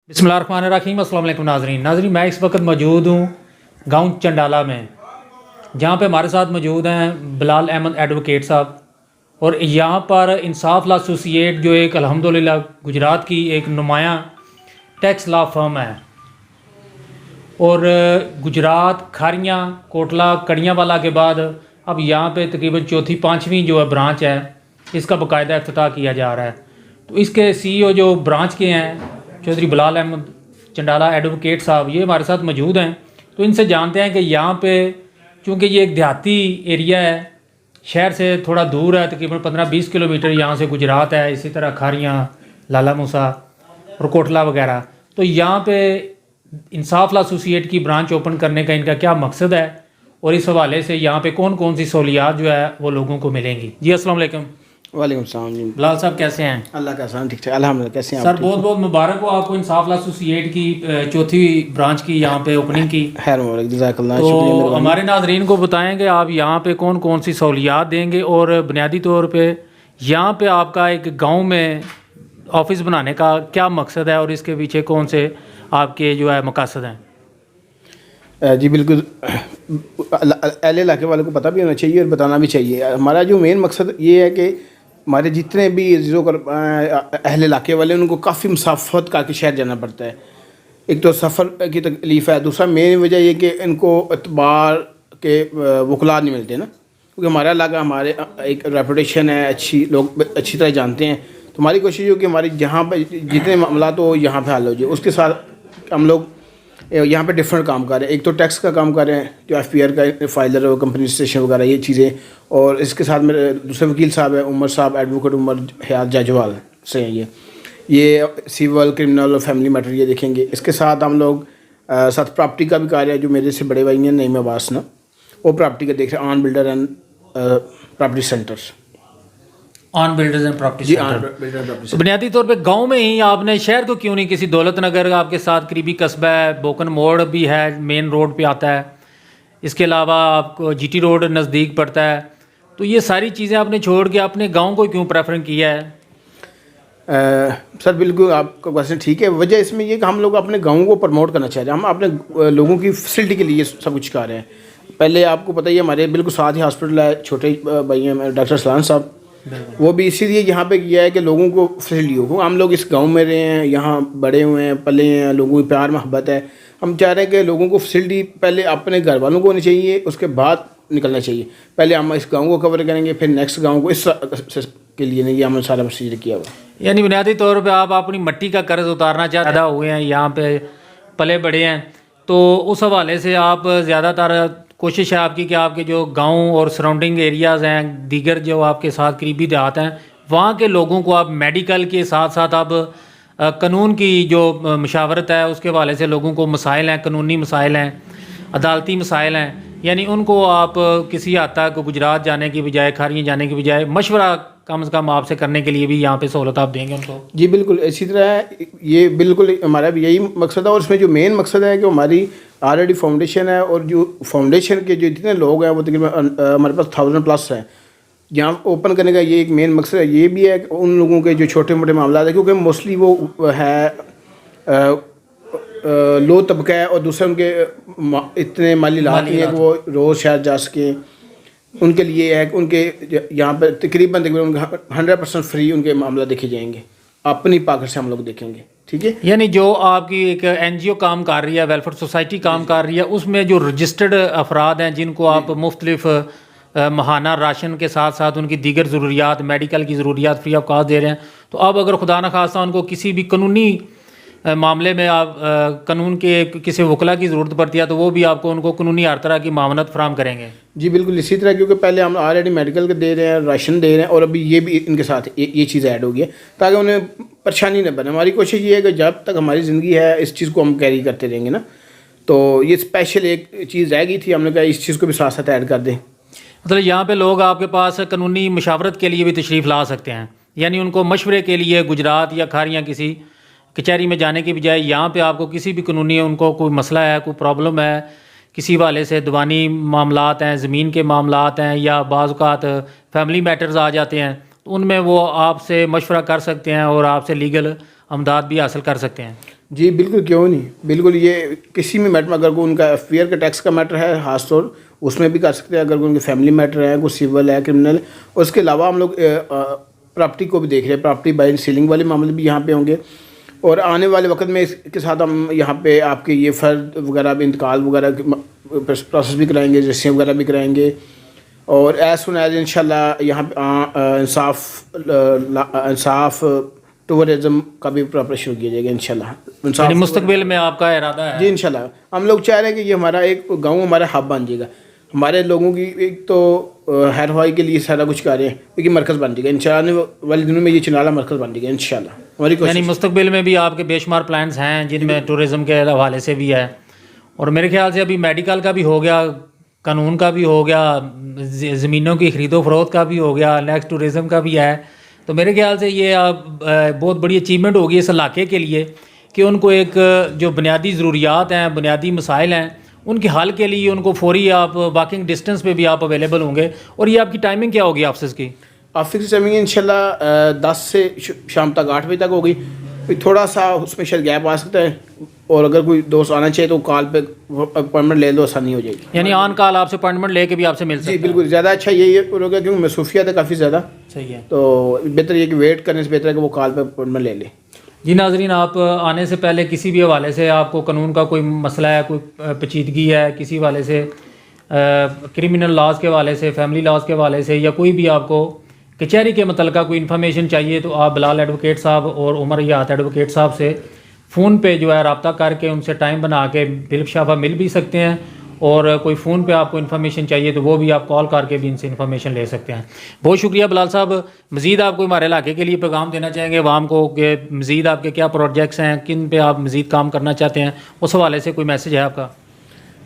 بسم اللہ الرحمن الرحیم۔ السلام علیکم ناظرین میں اس وقت موجود ہوں گاؤں چنڈالہ میں، جہاں پہ ہمارے ساتھ موجود ہیں بلال احمد ایڈوکیٹ صاحب، اور یہاں پر انصاف لا ایسوسی ایٹ جو ایک الحمدللہ گجرات کی ایک نمایاں ٹیکس لا فرم ہے، اور گجرات کھاریاں کوٹلہ کڑیاں والا کے بعد اب یہاں پہ تقریباً چوتھی پانچویں جو ہے برانچ ہے، اس کا باقاعدہ افتتاح کیا جا رہا ہے۔ تو اس کے سی او جو برانچ کے ہیں چودھری بلال احمد چنڈالہ ایڈوکیٹ صاحب، یہ ہمارے ساتھ موجود ہیں۔ تو ان سے جانتے ہیں کہ یہاں پہ چونکہ یہ ایک دیہاتی ایریا ہے، شہر سے تھوڑا دور ہے، تقریباً 15-20 کلومیٹر یہاں سے گجرات ہے، اسی طرح کھاریاں، لالا موسیٰ اور کوٹلہ وغیرہ۔ تو یہاں پہ انصاف لا ایسوسی ایٹ کی برانچ اوپن کرنے کا ان کا کیا مقصد ہے، اور اس حوالے سے یہاں پہ کون کون سی سہولیات جو ہے وہ لوگوں کو ملیں گی۔ جی السلام علیکم۔ وعلیکم السلام جی۔ بلال صاحب کیسے ہیں؟ اللہ کا احسان، ٹھیک ٹھاک الحمدللہ۔ کیسے ہیں سر؟ بہت بہت مبارک ہو آپ کو انصاف لا ایسوسی ایٹ کی چوتھی برانچ کی یہاں پہ اوپننگ کی۔ خیر مبارک، جزاک اللہ، تو شکریہ۔ ہمارے ناظرین کو بتائیں کہ آپ یہاں پہ کون کون سی سہولیات دیں گے، اور بنیادی طور پہ یہاں پہ آپ کا ایک گاؤں میں آفس بنانے کا کیا مقصد ہے، اور اس کے پیچھے کون سے آپ کے جو ہے مقاصد ہیں؟ جی بالکل، اہل علاقے والوں کو پتہ بھی ہونا چاہیے اور بتانا بھی چاہیے۔ ہمارا جو مین مقصد یہ ہے کہ ہمارے جتنے بھی اہل علاقے والے ان کو کافی مسافت کر کے شہر جانا پڑتا ہے۔ ایک تو سفر کی تکلیف ہے، دوسرا مین وجہ یہ کہ ان کو اعتبار کے وکلاء نہیں ملتے نا، کیونکہ ہمارا علاقہ ہمارے ایک ریپوٹیشن ہے، لوگ اچھی طرح جانتے ہیں۔ تو ہماری کوشش ہو کہ ہماری جہاں پہ جتنے معاملات ہو یہاں پہ حل ہو جائے۔ اس کے ساتھ ہم لوگ یہاں پہ ڈفرینٹ کام کر رہے ہیں۔ ایک تو ٹیکس کا کام کر رہے ہیں، جو ایف پی آر کا فائلر ہو، کمپنی رجسٹریشن وغیرہ یہ چیزیں، اور اس کے ساتھ میرے دوسرے وکیل صاحب ہیں عمر صاحب، ایڈوکیٹ عمر حیات جاجوال سے ہیں یہ سیول کرمنل اور فیملی میٹر یہ دیکھیں گے۔ اس کے ساتھ ہم لوگ ساتھ پراپرٹی کا بھی کار ہے، جو میرے سے بڑے بھائی ہیں نعیم عباس نا، وہ پراپرٹی کا دیکھ رہے ہیں، on builder and property centres. On builders and property centre بنیادی طور پہ گاؤں میں ہی آپ نے، شہر کو کیوں نہیں، کسی دولت نگر آپ کے ساتھ قریبی قصبہ ہے، بوکن موڑ بھی ہے، مین روڈ پہ آتا ہے، اس کے علاوہ آپ کو جی ٹی روڈ نزدیک پڑتا ہے، تو یہ ساری چیزیں آپ نے چھوڑ کے اپنے گاؤں کو کیوں پریفر کیا ہے؟ سر بالکل آپ کا کویسچن ٹھیک ہے۔ وجہ اس میں یہ کہ ہم لوگ اپنے گاؤں کو پروموٹ کرنا چاہ رہے ہیں، ہم اپنے لوگوں کی فیسلٹی کے لیے سب کچھ کر رہے ہیں۔ پہلے آپ کو پتہ ہی ہے ہمارے بالکل ساتھ ہی ہاسپٹل ہے، چھوٹے بھائی ہیں ڈاکٹر سلان صاحب، وہ بھی اسی لیے یہاں پہ کیا ہے کہ لوگوں کو فیسلٹی ہو۔ ہم لوگ اس گاؤں میں رہے ہیں، یہاں بڑے ہوئے ہیں، پلے ہیں، لوگوں کی پیار محبت ہے۔ ہم چاہ رہے ہیں کہ لوگوں کو فیسلٹی پہلے اپنے گھر والوں کو ہونی چاہیے، اس کے بعد نکلنا چاہیے۔ پہلے ہم اس گاؤں کو کور کریں گے، پھر نیکسٹ گاؤں کو، اس کے لیے نہیں، یہ ہم نے سارا پروسیجر کیا ہوا۔ یعنی بنیادی طور پہ آپ اپنی مٹی کا قرض اتارنا چاہتے ہوئے ہیں، یہاں پہ پلے بڑے ہیں، تو اس حوالے سے آپ زیادہ تر کوشش ہے آپ کی کہ آپ کے جو گاؤں اور سراؤنڈنگ ایریاز ہیں، دیگر جو آپ کے ساتھ قریبی دیہات ہیں، وہاں کے لوگوں کو آپ میڈیکل کے ساتھ ساتھ اب قانون کی جو مشاورت ہے اس کے حوالے سے لوگوں کو مسائل ہیں، قانونی مسائل ہیں، عدالتی مسائل ہیں، یعنی ان کو آپ کسی حد تک گجرات جانے کی بجائے، کھاریاں جانے کی بجائے مشورہ کم از کم آپ سے کرنے کے لیے بھی یہاں پہ سہولت آپ دیں گے ان کو؟ جی بالکل اسی طرح یہ بالکل ہمارا بھی یہی مقصد ہے، اور اس میں جو مین مقصد ہے کہ ہماری آلریڈی فاؤنڈیشن ہے، اور جو فاؤنڈیشن کے جو جتنے لوگ ہیں وہ تقریباً ہمارے پاس 1000+ ہیں۔ یہاں اوپن کرنے کا یہ ایک مین مقصد ہے، یہ بھی ہے کہ ان لوگوں کے جو چھوٹے موٹے معاملات ہیں، کیونکہ موسٹلی وہ ہے لو طبقہ ہے، اور دوسرے ان کے اتنے مالی حالات نہیں ہے کہ وہ روز شہر جا سکیں۔ ان کے لیے ہے کہ ان کے یہاں پہ تقریباً 100% فری ان کے معاملہ دیکھے جائیں گے، اپنی پاکٹ سے ہم لوگ دیکھیں گے، ٹھیک ہے۔ یعنی جو آپ کی ایک این جی او کام کر رہی ہے، ویلفیئر سوسائٹی کام کر رہی ہے، اس میں جو رجسٹرڈ افراد ہیں جن کو آپ مختلف ماہانہ راشن کے ساتھ ساتھ ان کی دیگر ضروریات، میڈیکل کی ضروریات فری آف کاسٹ دے رہے ہیں، تو اب اگر خدا نخواستہ ان کو کسی بھی قانونی معاملے میں آپ قانون کے کسی وکلا کی ضرورت پڑتی ہے تو وہ بھی آپ کو ان کو قانونی ہر طرح کی معاونت فراہم کریں گے؟ جی بالکل اسی طرح، کیونکہ پہلے ہم آلریڈی میڈیکل کے دے رہے ہیں، راشن دے رہے ہیں، اور ابھی یہ بھی ان کے ساتھ یہ چیز ایڈ ہوگی ہے تاکہ انہیں پریشانی نہ بنے۔ ہماری کوشش یہ ہے کہ جب تک ہماری زندگی ہے اس چیز کو ہم کیری کرتے رہیں گے نا، تو یہ اسپیشل ایک چیز رہ گئی تھی، ہم نے کہا اس چیز کو بھی ساتھ ساتھ ایڈ کر دیں۔ مطلب یہاں پہ لوگ آپ کے پاس قانونی مشاورت کے لیے بھی تشریف لا سکتے ہیں، یعنی ان کو مشورے کے لیے گجرات یا کھاریاں کسی کچہری میں جانے کی بجائے یہاں پہ آپ کو کسی بھی قانونی، ان کو کوئی مسئلہ ہے، کوئی پرابلم ہے، کسی حوالے سے دیوانی معاملات ہیں، زمین کے معاملات ہیں، یا بعض اوقات فیملی میٹرز آ جاتے ہیں، تو ان میں وہ آپ سے مشورہ کر سکتے ہیں اور آپ سے لیگل امداد بھی حاصل کر سکتے ہیں۔ جی بالکل، کیوں نہیں، بالکل. یہ کسی بھی میٹر میں اگر کوئی ان کا ایف پی آر کا ٹیکس کا میٹر ہے خاص طور اس میں بھی کر سکتے ہیں. اگر کوئی ان کے فیملی میٹر ہے، کوئی سول ہے، کرمنل. اور اس کے علاوہ ہم لوگ پراپرٹی کو بھی دیکھ رہے ہیں. پراپرٹی بائی سیلنگ والے معاملے بھی یہاں پہ ہوں گے. اور آنے والے وقت میں اس کے ساتھ ہم یہاں پہ آپ کے یہ فرد وغیرہ بھی انتقال وغیرہ پروسیس بھی کرائیں گے، رجسٹریاں وغیرہ بھی کرائیں گے. اور ایز سون ایز انشاءاللہ یہاں پہ انصاف ٹورزم کا بھی پریپریشن کیا جائے گا انشاءاللہ. یعنی مستقبل میں آپ کا ارادہ ہے؟ جی انشاءاللہ ہم لوگ چاہ رہے ہیں کہ یہ ہمارا ایک گاؤں ہمارا ہب بن جائے گا. ہمارے لوگوں کی ایک تو ہیر ہوائی کے لیے سارا کچھ کر رہے ہیں، ایک مرکز بن جائے گا انشاءاللہ. آنے والے دنوں میں یہ چنالا مرکز بن جائے گا انشاءاللہ. ہماری کوشش یعنی مستقبل میں بھی آپ کے بے شمار پلانس ہیں جن میں ٹورزم کے حوالے سے بھی ہے. اور میرے خیال سے ابھی میڈیکل کا بھی ہو گیا، قانون کا بھی ہو گیا، زمینوں کی خرید و فروخت کا بھی ہو گیا، نیکسٹ ٹورزم کا بھی ہے. تو میرے خیال سے یہ بہت بڑی اچیومنٹ ہوگی اس علاقے کے لیے کہ ان کو ایک جو بنیادی ضروریات ہیں، بنیادی مسائل ہیں، ان کے حل کے لیے ان کو فوری آپ واکنگ ڈسٹنس پہ بھی آپ اویلیبل ہوں گے. اور یہ آپ کی ٹائمنگ کیا ہوگی آفسز کی؟ آفس ٹائمنگ انشاءاللہ 10 سے شام تک 8 بجے تک ہوگی. تھوڑا سا اس میں شاید گیپ آ سکتا ہے، اور اگر کوئی دوست آنا چاہے تو کال پہ اپائنٹمنٹ لے لو، آسانی ہو جائے گی. یعنی آن کال آپ سے اپائنٹمنٹ لے کے بھی آپ سے مل سکتے جی ہیں؟ بالکل، زیادہ اچھا یہی ہوگا کیونکہ مصروفیات ہے کافی زیادہ. صحیح ہے. تو بہتر یہ کہ ویٹ کرنے سے بہتر ہے کہ وہ کال پہ اپائنٹمنٹ لے لیں. جی ناظرین، آپ آنے سے پہلے کسی بھی حوالے سے آپ کو قانون کا کوئی مسئلہ ہے، کوئی پیچیدگی ہے کسی حوالے سے، کرمنل لاز کے حوالے سے، فیملی لاز کے حوالے سے، یا کوئی بھی آپ کو کچہری کے متعلقہ کوئی انفارمیشن چاہیے تو آپ بلال ایڈوکیٹ صاحب اور عمر یات ایڈوکیٹ صاحب سے فون پہ جو ہے رابطہ کر کے ان سے ٹائم بنا کے بالکشافہ مل بھی سکتے ہیں. اور کوئی فون پہ آپ کو انفارمیشن چاہیے تو وہ بھی آپ کال کر کے بھی ان سے انفارمیشن لے سکتے ہیں. بہت شکریہ بلال صاحب. مزید آپ کو ہمارے علاقے کے لیے پیغام دینا چاہیں گے عوام کو کہ مزید آپ کے کیا پروجیکٹس ہیں، کن پہ آپ مزید کام کرنا چاہتے ہیں، اس حوالے سے کوئی میسج ہے آپ کا؟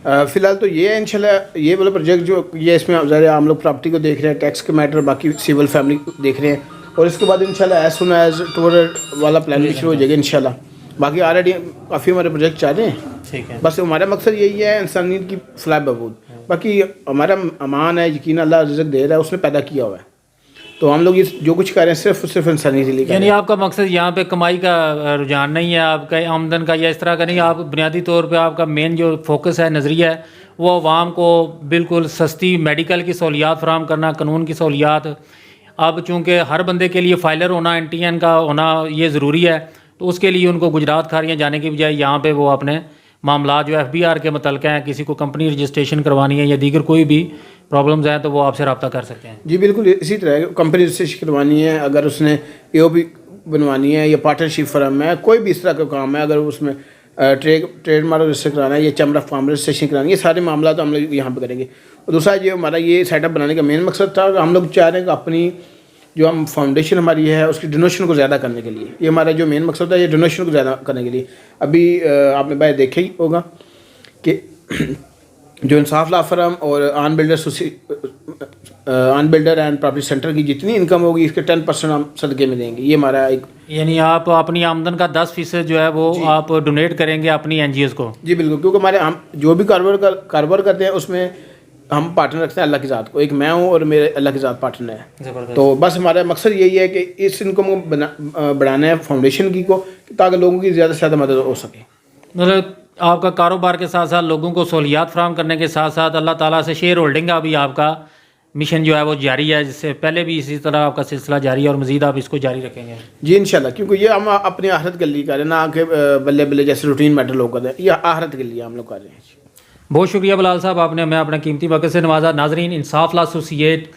فی الحال تو یہ ہے انشاءاللہ یہ والا پروجیکٹ جو یہ اس میں ظاہر ہم لوگ پراپرٹی کو دیکھ رہے ہیں، ٹیکس کے میٹر، باقی سول فیملی دیکھ رہے ہیں. اور اس کے بعد انشاءاللہ ایز سون ایز ٹور والا پلان بھی شروع ہو جائے گا انشاءاللہ. باقی آلریڈی کافی ہمارے پروجیکٹ چاہ رہے ہیں. ٹھیک ہے. بس ہمارا مقصد یہی ہے انسانیت کی فلاح بہبود. باقی ہمارا امان ہے، یقین اللہ رزق دے رہا ہے، اس نے پیدا کیا ہوا ہے. تو ہم لوگ یہ جو کچھ کر رہے ہیں صرف انسانیت کے لیے. یعنی آپ کا مقصد یہاں پہ کمائی کا رجحان نہیں ہے، آپ کا آمدن کا یا اس طرح کا نہیں. آپ بنیادی طور پہ آپ کا مین جو فوکس ہے، نظریہ ہے، وہ عوام کو بالکل سستی میڈیکل کی سہولیات فراہم کرنا، قانون کی سہولیات. اب چونکہ ہر بندے کے لیے فائلر ہونا، این ٹی این کا ہونا یہ ضروری ہے، تو اس کے لیے ان کو گجرات کھاریاں جانے کی بجائے یہاں پہ وہ اپنے معاملات جو ایف بی آر کے متعلقہ ہیں، کسی کو کمپنی رجسٹریشن کروانی ہے یا دیگر کوئی بھی پرابلمز ہیں تو وہ آپ سے رابطہ کر سکتے ہیں. جی بالکل اسی طرح کمپنی رجسٹریشن کروانی ہے، اگر اس نے اے او پی بنوانی ہے یا پارٹنرشپ فرم ہے، کوئی بھی اس طرح کا کام ہے، اگر اس میں ٹریڈ مارک رجسٹر کرانا ہے یا چیمبر آف کامرس رجسٹریشن کرانا ہے، یہ سارے معاملات ہم لوگ یہاں پہ کریں گے. اور دوسرا یہ ہمارا یہ سیٹ اپ بنانے کا مین مقصد تھا. ہم لوگ چاہ رہے ہیں کہ اپنی جو ہم فاؤنڈیشن ہماری ہے اس کی ڈونیشن کو زیادہ کرنے کے لیے، یہ ہمارا جو مین مقصد ہے، یہ ڈونیشن کو زیادہ کرنے کے لیے. ابھی آپ نے باہر دیکھا ہی ہوگا کہ جو انصاف لا فرم اور آن بلڈر اینڈ پراپرٹی سینٹر کی جتنی انکم ہوگی اس کے 10% ہم صدقے میں دیں گے. یہ ہمارا ایک، یعنی آپ اپنی آمدن کا 10% جو ہے وہ آپ ڈونیٹ کریں گے اپنی این جی ایز کو؟ جی بالکل، کیونکہ ہمارے ہم جو بھی کاروبار کرتے ہیں اس میں ہم پارٹنر رکھتے ہیں اللہ کی ذات کو. ایک میں ہوں اور میرے اللہ کی ذات پارٹنر ہے. تو بس ہمارا مقصد یہی ہے کہ اس انکم کو بڑھانا ہے فاؤنڈیشن کی کو، تاکہ لوگوں کی زیادہ سے زیادہ مدد ہو سکے. مطلب آپ کا کاروبار کے ساتھ ساتھ لوگوں کو سہولیات فراہم کرنے کے ساتھ ساتھ اللہ تعالیٰ سے شیئر ہولڈنگ کا بھی آپ کا مشن جو ہے وہ جاری ہے، جس سے پہلے بھی اسی طرح آپ کا سلسلہ جاری ہے اور مزید آپ اس کو جاری رکھیں گے؟ جی انشاءاللہ، کیونکہ یہ ہم اپنی آخرت کے لیے کر رہے ہیں، نہ کہ بلے بلے جیسے روٹین میٹر لوگ کرتے ہیں. یہ آخرت کے لیے ہم لوگ کر رہے ہیں. بہت شکریہ بلال صاحب، آپ نے ہمیں اپنا قیمتی وقت سے نوازا. ناظرین، انصاف لا ایسوسی ایٹ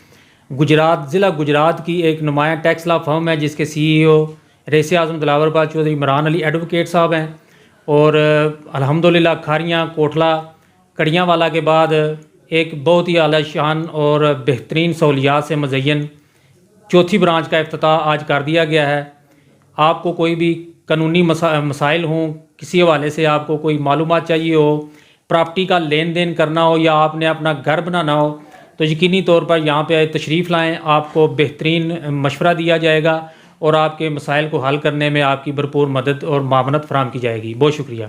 گجرات ضلع گجرات کی ایک نمایاں ٹیکس لا فرم ہے جس کے سی ای او رئیس اعظم دلاور پال چودھری عمران علی ایڈوکیٹ صاحب ہیں. اور الحمدللہ کھاریاں، کوٹلہ، کڑیاں والا کے بعد ایک بہت ہی اعلیٰ شان اور بہترین سہولیات سے مزین چوتھی برانچ کا افتتاح آج کر دیا گیا ہے. آپ کو کوئی بھی قانونی مسائل ہوں، کسی حوالے سے آپ کو کوئی معلومات چاہیے ہو، پراپرٹی کا لین دین کرنا ہو یا آپ نے اپنا گھر بنانا ہو، تو یقینی طور پر یہاں پہ تشریف لائیں. آپ کو بہترین مشورہ دیا جائے گا اور آپ کے مسائل کو حل کرنے میں آپ کی بھرپور مدد اور معاونت فراہم کی جائے گی. بہت شکریہ.